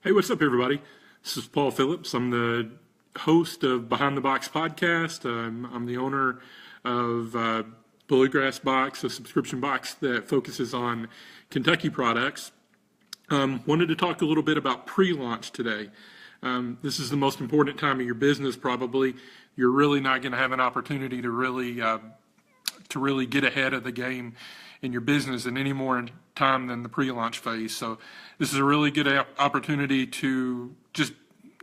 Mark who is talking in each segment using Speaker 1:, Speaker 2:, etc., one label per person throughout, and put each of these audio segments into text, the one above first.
Speaker 1: Hey, what's up, everybody? This is Paul Phillips. I'm the host of Behind the Box podcast. I'm the owner of Bullygrass Box, a subscription box that focuses on Kentucky products. Wanted to talk a little bit about pre-launch today. This is the most important time of your business, probably. You're really not going to have an opportunity to really get ahead of the game in your business in any more time than the pre-launch phase. So this is a really good opportunity to just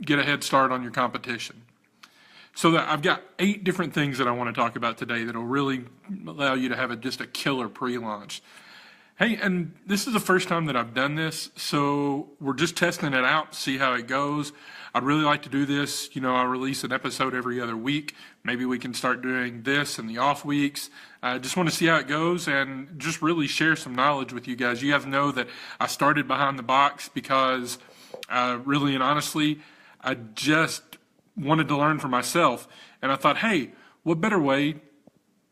Speaker 1: get a head start on your competition. So I've got 8 different things that I want to talk about today that will really allow you to have just a killer pre-launch. Hey, and this is the first time that I've done this, so we're just testing it out, see how it goes. I'd really like to do this. I release an episode every other week. Maybe we can start doing this in the off weeks. I just want to see how it goes and just really share some knowledge with you guys. You guys know that I started Behind the Box because really and honestly, I just wanted to learn for myself. And I thought, hey, what better way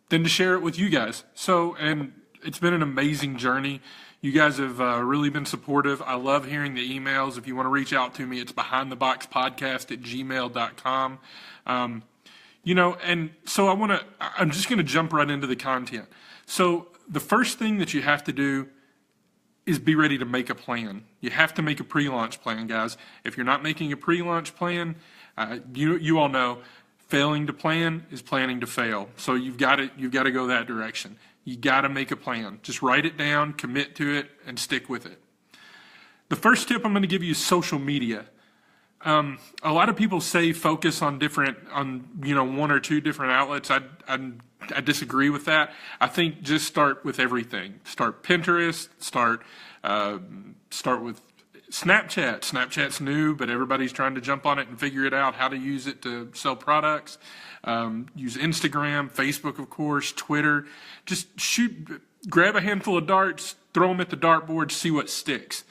Speaker 1: than to share it with you guys? And it's been an amazing journey. You guys have really been supportive. I love hearing the emails. If you want to reach out to me, it's behindtheboxpodcast@gmail.com. And so I'm just going to jump right into the content. So the first thing that you have to do is be ready to make a plan. You have to make a pre-launch plan, guys. If you're not making a pre-launch plan, you all know failing to plan is planning to fail. So you've got to go that direction. You got to make a plan. Just write it down, commit to it, and stick with it. The first tip I'm going to give you is social media. A lot of people say focus on one or two different outlets. I disagree with that. I think just start with everything. Start Pinterest. Start with Snapchat. Snapchat's new, but everybody's trying to jump on it and figure it out how to use it to sell products. Use Instagram, Facebook, of course, Twitter. Just grab a handful of darts, throw them at the dartboard, see what sticks.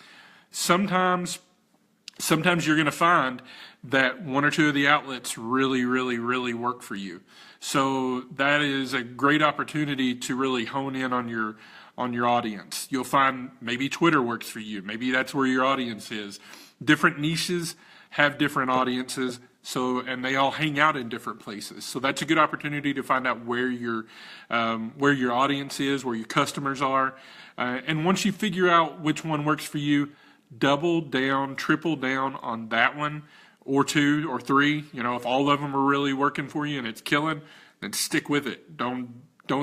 Speaker 1: Sometimes you're going to find that one or two of the outlets really, really, really work for you. So that is a great opportunity to really hone in on your audience. You'll find maybe Twitter works for you. Maybe that's where your audience is. Different niches have different audiences. And they all hang out in different places. So that's a good opportunity to find out where your audience is, where your customers are. And once you figure out which one works for you, double down, triple down on that one, or 2 or 3. If all of them are really working for you and it's killing, then stick with it. Don't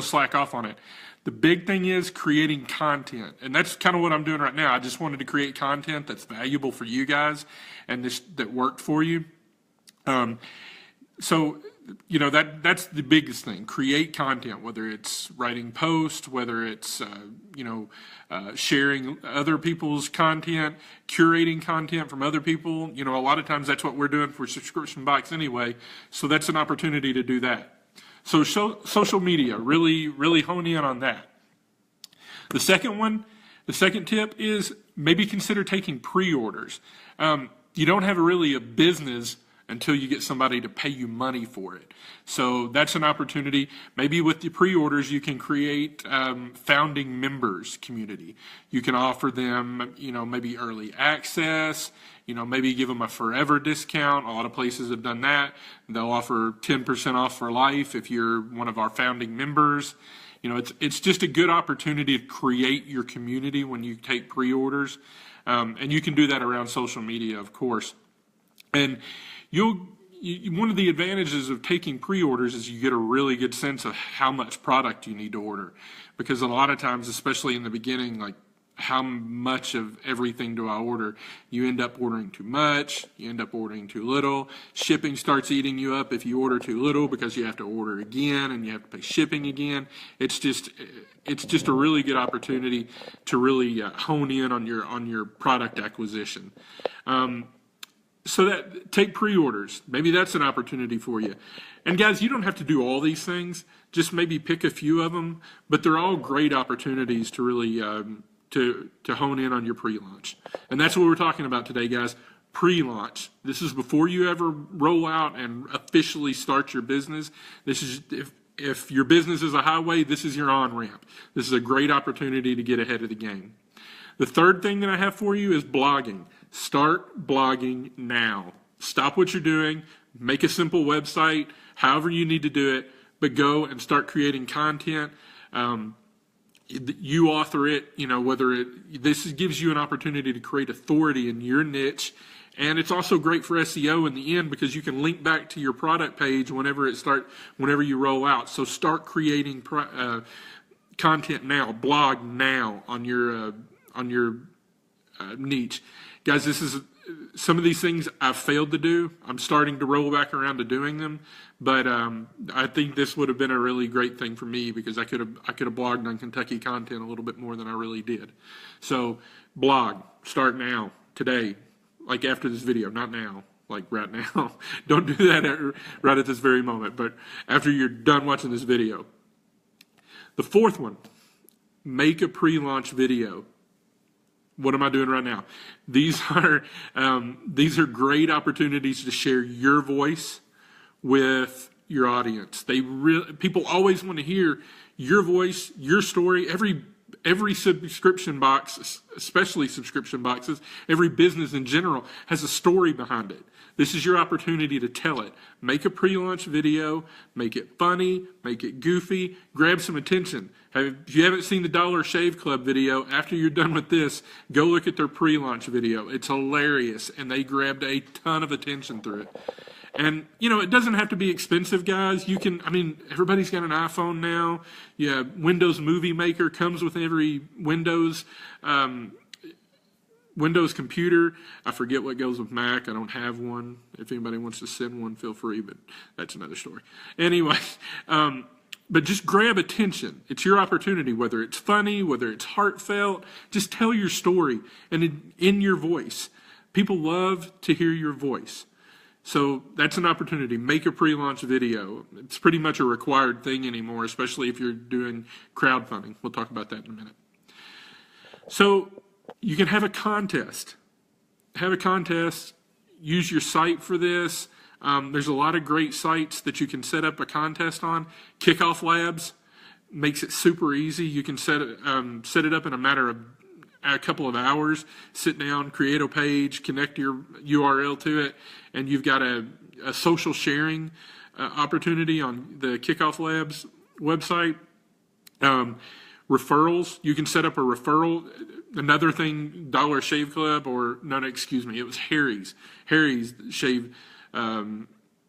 Speaker 1: slack off on it. The big thing is creating content, and that's kind of what I'm doing right now. I just wanted to create content that's valuable for you guys and that worked for you. That's the biggest thing. Create content, whether it's writing posts, whether it's, sharing other people's content, curating content from other people. A lot of times that's what we're doing for Subscription Box anyway. So that's an opportunity to do that. So social media, really, really hone in on that. The second tip is maybe consider taking pre-orders. You don't have really a business until you get somebody to pay you money for it. So that's an opportunity. Maybe with the pre-orders, you can create founding members community. You can offer them, maybe early access, maybe give them a forever discount. A lot of places have done that. They'll offer 10% off for life if you're one of our founding members. It's just a good opportunity to create your community when you take pre-orders. And you can do that around social media, of course. And one of the advantages of taking pre-orders is you get a really good sense of how much product you need to order. Because a lot of times, especially in the beginning, like how much of everything do I order? You end up ordering too much, you end up ordering too little. Shipping starts eating you up if you order too little because you have to order again and you have to pay shipping again. It's just a really good opportunity to really hone in on your product acquisition. So take pre-orders. Maybe that's an opportunity for you. And guys, you don't have to do all these things. Just maybe pick a few of them. But they're all great opportunities to really to hone in on your pre-launch. And that's what we're talking about today, guys. Pre-launch. This is before you ever roll out and officially start your business. This is if your business is a highway, this is your on-ramp. This is a great opportunity to get ahead of the game. The third thing that I have for you is blogging. Start blogging now. Stop what you're doing, make a simple website, however you need to do it, but go and start creating content. You author it, this gives you an opportunity to create authority in your niche. And it's also great for SEO in the end because you can link back to your product page whenever you roll out. So start creating content now, blog now on your niche. Guys, this is some of these things I've failed to do. I'm starting to roll back around to doing them, but I think this would have been a really great thing for me because I could have blogged on Kentucky content a little bit more than I really did. So blog, start now, today, like after this video, not now, like right now. Don't do that right at this very moment, but after you're done watching this video. The fourth one, make a pre-launch video. What am I doing right now? These are great opportunities to share your voice with your audience. People always want to hear your voice, your story. Every subscription box, especially subscription boxes, every business in general has a story behind it. This is your opportunity to tell it. Make a pre-launch video, make it funny, make it goofy, grab some attention. If you haven't seen the Dollar Shave Club video, after you're done with this, go look at their pre-launch video. It's hilarious, and they grabbed a ton of attention through it. And, it doesn't have to be expensive, guys. Everybody's got an iPhone now. Yeah, Windows Movie Maker comes with every Windows computer. I forget what goes with Mac. I don't have one. If anybody wants to send one, feel free, but that's another story. Anyway, but just grab attention. It's your opportunity, whether it's funny, whether it's heartfelt, just tell your story and in your voice. People love to hear your voice. So that's an opportunity. Make a pre-launch video. It's pretty much a required thing anymore, especially if you're doing crowdfunding. We'll talk about that in a minute. So you can have a contest. Use your site for this. There's a lot of great sites that you can set up a contest on. Kickoff Labs makes it super easy. You can set it up in a matter of a couple of hours. Sit down, create a page, connect your URL to it, and you've got a social sharing opportunity on the Kickoff Labs website. Referrals, you can set up a referral. Another thing, Dollar Shave Club, it was Harry's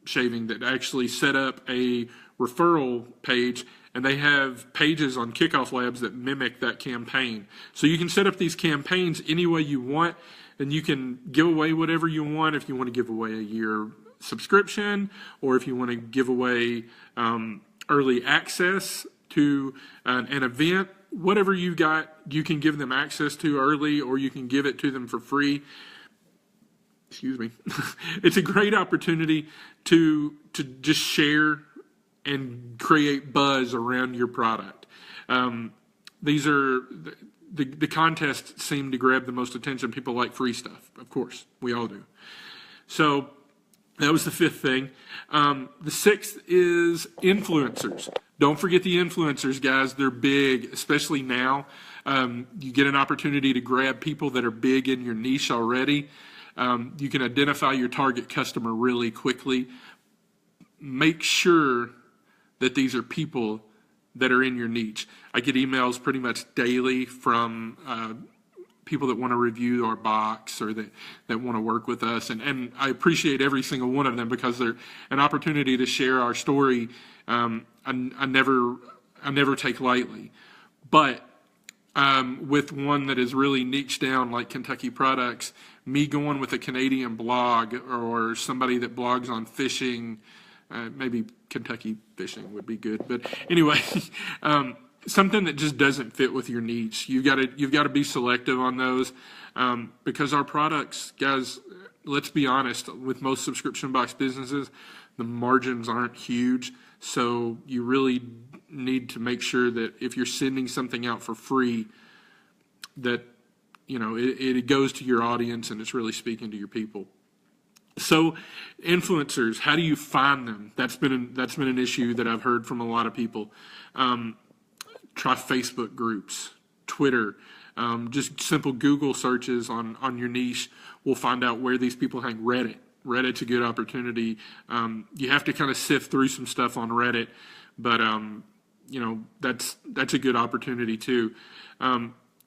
Speaker 1: shaving that actually set up a referral page, and they have pages on Kickoff Labs that mimic that campaign. So you can set up these campaigns any way you want, and you can give away whatever you want. If you want to give away a year subscription, or if you want to give away early access to an event, whatever you got, you can give them access to early, or you can give it to them for free. Excuse me. It's a great opportunity to just share and create buzz around your product. These are the contests seem to grab the most attention. People like free stuff, of course. We all do. So that was the fifth thing. The sixth is influencers. Don't forget the influencers, guys. They're big, especially now. You get an opportunity to grab people that are big in your niche already. You can identify your target customer really quickly. Make sure that these are people that are in your niche. I get emails pretty much daily from people that want to review our box or that want to work with us. And I appreciate every single one of them because they're an opportunity to share our story. I never take lightly. But with one that is really niched down like Kentucky Products, me going with a Canadian blog or somebody that blogs on fishing, maybe Kentucky fishing would be good. But anyway, something that just doesn't fit with your niche. You've got to be selective on those because our products, guys, let's be honest, with most subscription box businesses, the margins aren't huge. So you really need to make sure that if you're sending something out for free, that it goes to your audience and it's really speaking to your people. So influencers, how do you find them? That's been an issue that I've heard from a lot of people. Try Facebook groups, Twitter. Just simple Google searches on your niche will find out where these people hang. Reddit's a good opportunity. You have to kind of sift through some stuff on Reddit, but that's a good opportunity too.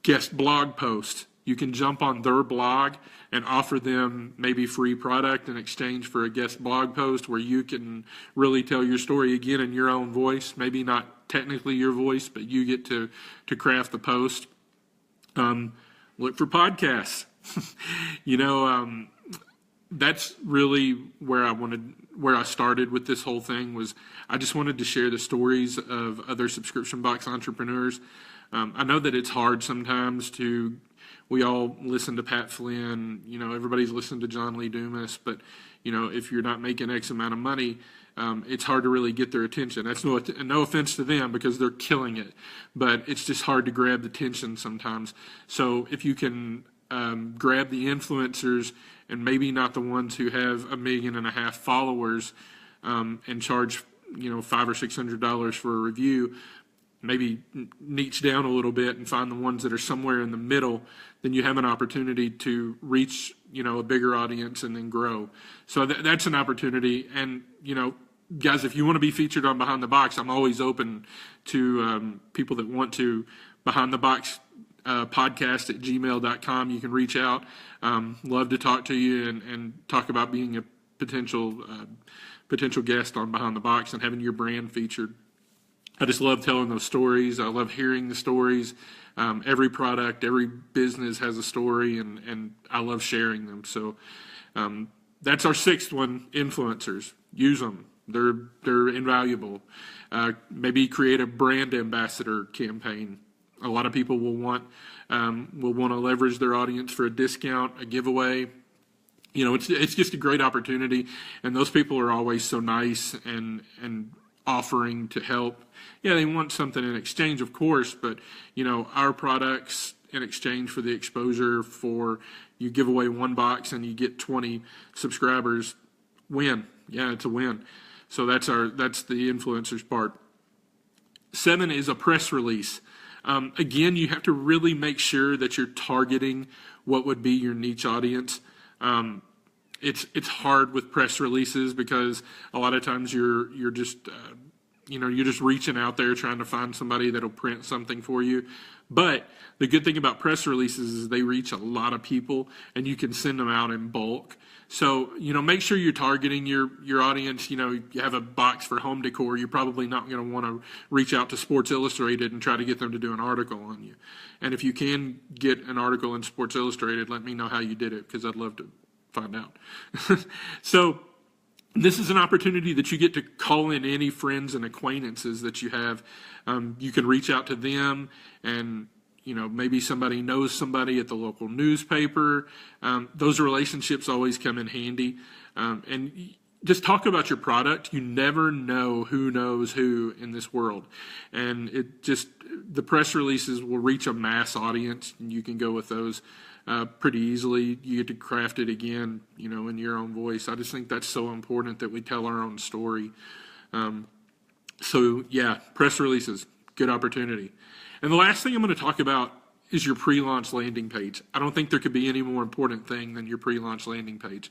Speaker 1: Guest blog post. You can jump on their blog and offer them maybe free product in exchange for a guest blog post where you can really tell your story again in your own voice. Maybe not technically your voice, but you get to craft the post. Look for podcasts. That's really where I started with this whole thing. Was I just wanted to share the stories of other subscription box entrepreneurs. I know that it's hard sometimes we all listen to Pat Flynn, everybody's listened to John Lee Dumas, but, if you're not making X amount of money, it's hard to really get their attention. That's no offense to them because they're killing it, but it's just hard to grab the attention sometimes. So if you can grab the influencers and maybe not the ones who have 1.5 million followers and charge, $500 or $600 for a review, maybe niche down a little bit and find the ones that are somewhere in the middle, then you have an opportunity to reach, a bigger audience and then grow. So that's an opportunity. And, guys, if you want to be featured on Behind the Box, I'm always open to people that want to. Behind the Box podcast at gmail.com. You can reach out. Love to talk to you and talk about being a potential guest on Behind the Box and having your brand featured. I just love telling those stories. I love hearing the stories. Every product, every business has a story, and I love sharing them. So that's our sixth one, influencers. Use them. They're invaluable. Maybe create a brand ambassador campaign. A lot of people will want to leverage their audience for a discount, a giveaway. It's just a great opportunity, and those people are always so nice and offering to help. Yeah, they want something in exchange, of course, but our products in exchange for the exposure, for you give away one box and you get 20 subscribers, win. Yeah, it's a win. So that's the influencers part. 7 is a press release. Again, you have to really make sure that you're targeting what would be your niche audience. It's hard with press releases because a lot of times you're just reaching out there trying to find somebody that'll print something for you. But the good thing about press releases is they reach a lot of people and you can send them out in bulk. So, make sure you're targeting your audience. You have a box for home decor. You're probably not going to want to reach out to Sports Illustrated and try to get them to do an article on you. And if you can get an article in Sports Illustrated, let me know how you did it because I'd love to find out. So this is an opportunity that you get to call in any friends and acquaintances that you have. You can reach out to them and maybe somebody knows somebody at the local newspaper. Those relationships always come in handy. And just talk about your product. You never know who knows who in this world. And the press releases will reach a mass audience, and you can go with those pretty easily. You get to craft it again, in your own voice. I just think that's so important that we tell our own story. So yeah, press releases, good opportunity. And the last thing I'm going to talk about is your pre-launch landing page. I don't think there could be any more important thing than your pre-launch landing page.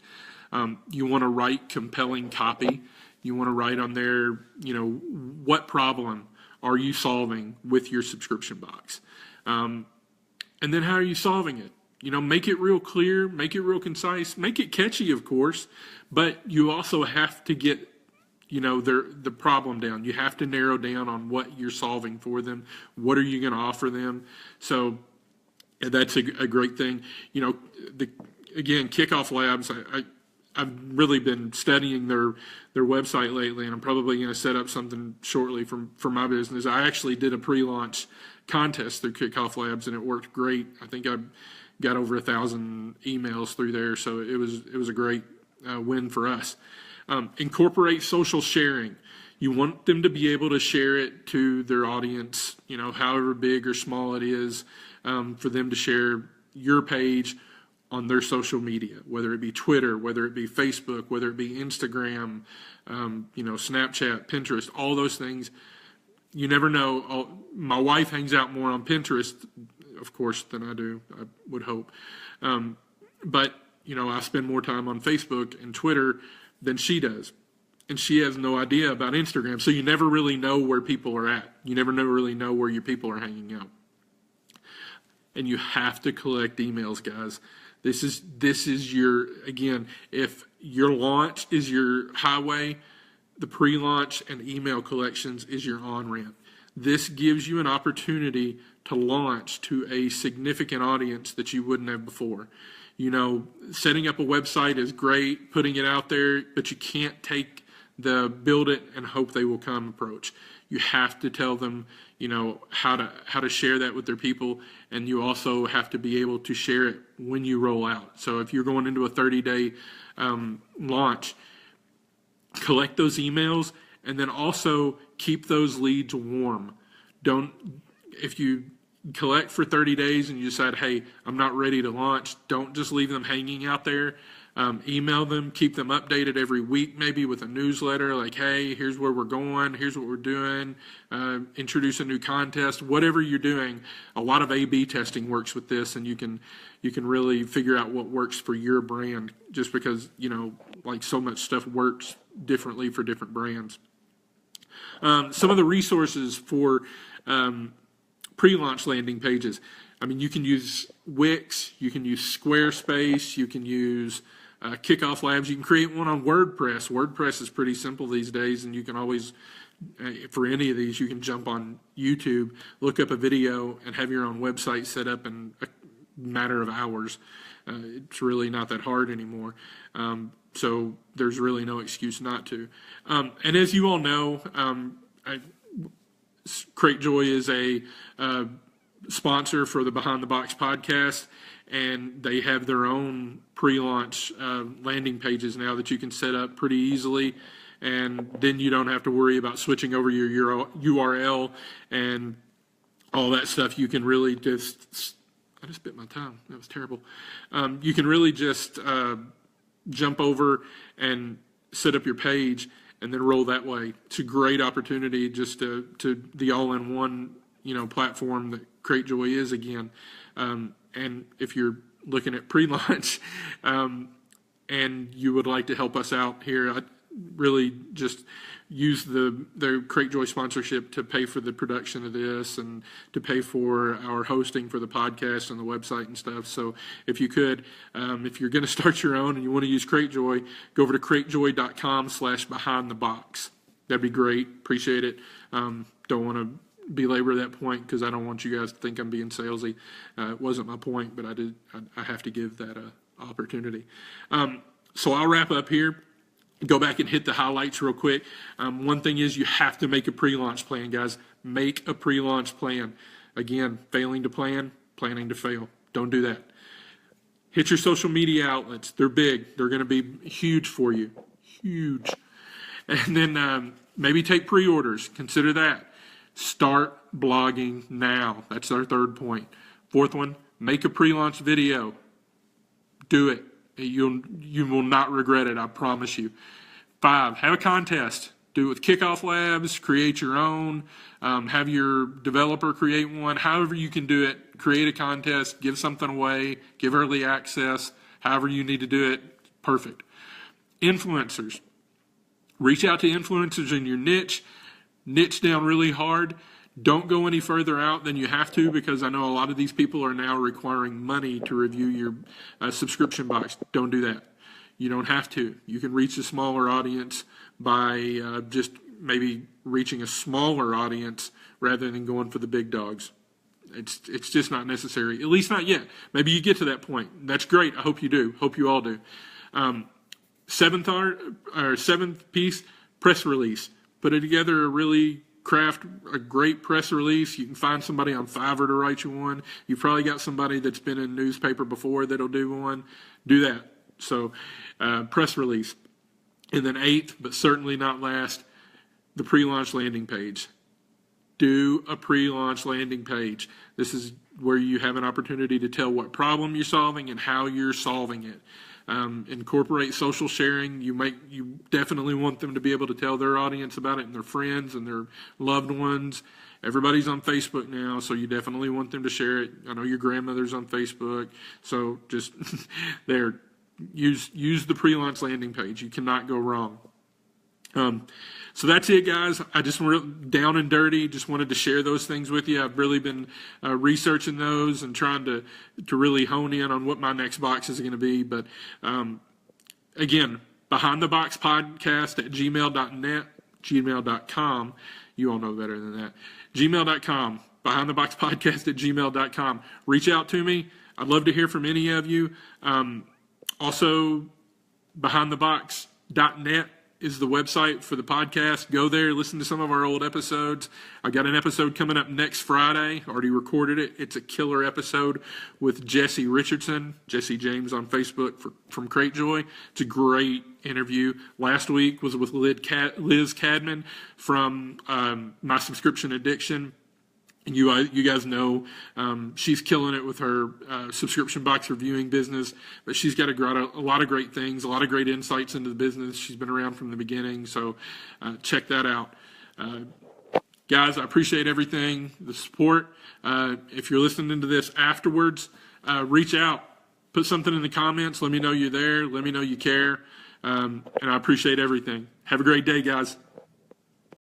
Speaker 1: You want to write compelling copy. You want to write on there, what problem are you solving with your subscription box? And then how are you solving it? Make it real clear, make it real concise, make it catchy, of course, but you also have to get the problem down. You have to narrow down on what you're solving for them. What are you going to offer them? So that's a great thing. Again, Kickoff Labs, I've really been studying their website lately, and I'm probably going to set up something shortly for my business. I actually did a pre-launch contest through Kickoff Labs, and it worked great. I think I got over 1,000 emails through there, so it was a great win for us. Incorporate social sharing. You want them to be able to share it to their audience, however big or small it is, for them to share your page on their social media, whether it be Twitter, whether it be Facebook, whether it be Instagram, Snapchat, Pinterest, all those things. You never know. My wife hangs out more on Pinterest of course, than I do, I would hope. But, I spend more time on Facebook and Twitter than she does. And she has no idea about Instagram. So you never really know where people are at. You never really know where your people are hanging out. And you have to collect emails, guys. This is your, again, if your launch is your highway, the pre-launch and email collections is your on-ramp. This gives you an opportunity to launch to a significant audience that you wouldn't have before. Setting up a website is great, putting it out there, but you can't take the build it and hope they will come approach. You have to tell them, how to share that with their people, and you also have to be able to share it when you roll out. So if you're going into a 30-day launch, collect those emails, and then also keep those leads warm. If you collect for 30 days and you decide, hey, I'm not ready to launch, don't just leave them hanging out there. Email them, keep them updated every week, maybe with a newsletter like, hey, here's where we're going, here's what we're doing, introduce a new contest, whatever you're doing. A lot of A/B testing works with this, and you can really figure out what works for your brand, just because, like so much stuff works differently for different brands. Some of the resources for pre-launch landing pages. You can use Wix, you can use Squarespace, you can use Kickoff Labs. You can create one on WordPress. WordPress is pretty simple these days, and you can always, for any of these, you can jump on YouTube, look up a video, and have your own website set up in a matter of hours. It's really not that hard anymore. So there's really no excuse not to. And as you all know, Cratejoy is a sponsor for the Behind the Box podcast, and they have their own pre-launch landing pages now that you can set up pretty easily, and then you don't have to worry about switching over your URL and all that stuff. You can really just, I just bit my tongue, that was terrible. You can really just jump over and set up your page and then roll that way. It's a great opportunity just to the all-in-one platform that Cratejoy is again. And if you're looking at pre-launch and you would like to help us out here, I'd really just use the Cratejoy sponsorship to pay for the production of this and to pay for our hosting for the podcast and the website and stuff. So if you could, if you're going to start your own and you want to use Cratejoy, go over to cratejoy.com/behindthebox. That'd be great. Appreciate it. Don't want to belabor that point because I don't want you guys to think I'm being salesy. It wasn't my point, but I have to give that opportunity. So I'll wrap up here. Go back and hit the highlights real quick. One thing is you have to make a pre-launch plan, guys. Make a pre-launch plan. Again, failing to plan, planning to fail. Don't do that. Hit your social media outlets. They're big. They're going to be huge for you. Huge. And then maybe take pre-orders. Consider that. Start blogging now. That's our third point. Fourth one, make a pre-launch video. Do it. You will not regret it, I promise you. 5, have a contest. Do it with Kickoff Labs. Create your own. Have your developer create one. However you can do it. Create a contest. Give something away. Give early access. However you need to do it. Perfect. Influencers. Reach out to influencers in your niche. Niche down really hard. Don't go any further out than you have to, because I know a lot of these people are now requiring money to review your subscription box. Don't do that. You don't have to. You can reach a smaller audience by just maybe reaching a smaller audience rather than going for the big dogs. It's just not necessary, at least not yet. Maybe you get to that point. That's great. I hope you do. Hope you all do. Seventh piece, press release. Put it together craft a great press release. You can find somebody on Fiverr to write you one. You've probably got somebody that's been in newspaper before that'll do one. Do that. So press release. And then 8th, but certainly not last, the pre-launch landing page. Do a pre-launch landing page. This is where you have an opportunity to tell what problem you're solving and how you're solving it. incorporate social sharing. You definitely want them to be able to tell their audience about it and their friends and their loved ones. Everybody's on Facebook now, so you definitely want them to share it. I know your grandmother's on Facebook, so just use the pre-launch landing page. You cannot go wrong. So that's it, guys. I just down and dirty. Just wanted to share those things with you. I've really been researching those and trying to really hone in on what my next box is going to be. But again, behindtheboxpodcast@gmail.net, gmail.com. You all know better than that. Gmail.com, behindtheboxpodcast@gmail.com. Reach out to me. I'd love to hear from any of you. Also, behindthebox.net is the website for the podcast. Go there, listen to some of our old episodes. I got an episode coming up next Friday. Already recorded it. It's a killer episode with Jesse Richardson, Jesse James on Facebook from Cratejoy. It's a great interview. Last week was with Liz Cadman from My Subscription Addiction. And you guys know she's killing it with her subscription box reviewing business, but she's got a lot of great things, a lot of great insights into the business. She's been around from the beginning, so check that out. Guys, I appreciate everything, the support. If you're listening to this afterwards, reach out. Put something in the comments. Let me know you're there. Let me know you care. And I appreciate everything. Have a great day, guys.